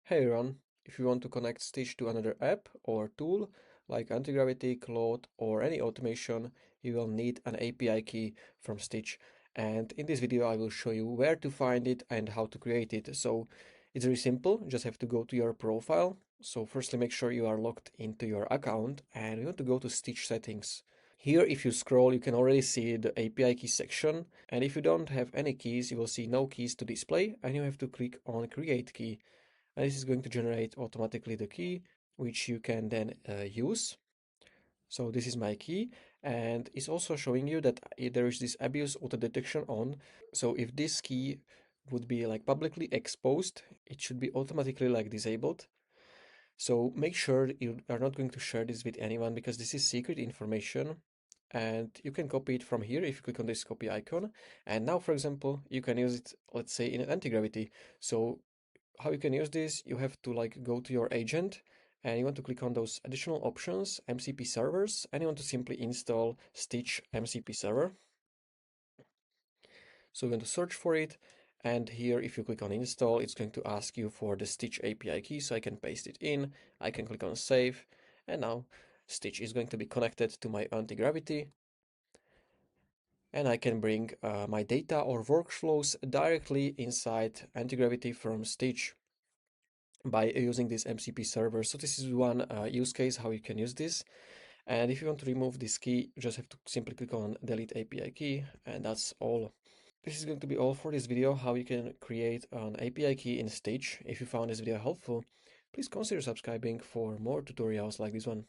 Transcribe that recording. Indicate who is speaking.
Speaker 1: Hey Ron, if you want to connect Stitch to another app or tool like Antigravity, Claude, or any automation, you will need an API key from Stitch. And in this video, I will show you where to find it and how to create it. So it's very simple. You just have to go to your profile. So firstly, make sure you are logged into your account and you want to go to Stitch settings. Here, if you scroll, you can already see the API key section. And if you don't have any keys, you will see no keys to display and you have to click on create key. And this is going to generate automatically the key, which you can then use. So this is my key, and it's also showing you that there is this abuse auto detection on. So if this key would be like publicly exposed, it should be automatically like disabled. So make sure you are not going to share this with anyone because this is secret information. And you can copy it from here if you click on this copy icon. And now, for example, you can use it, let's say, in anti-gravity. So how you can use this, you have to like go to your agent and you want to click on those additional options, MCP servers, and you want to simply install Stitch MCP server. So you're going to search for it, and here if you click on install, it's going to ask you for the Stitch API key, so I can paste it in, I can click on save, and now Stitch is going to be connected to my anti-gravity, and I can bring my data or workflows directly inside anti-gravity from Stitch by using this MCP server. So this is one use case how you can use this. And if you want to remove this key, you just have to simply click on delete API key, and that's all. This is going to be all for this video, how you can create an API key in Stitch. If you found this video helpful, please consider subscribing for more tutorials like this one.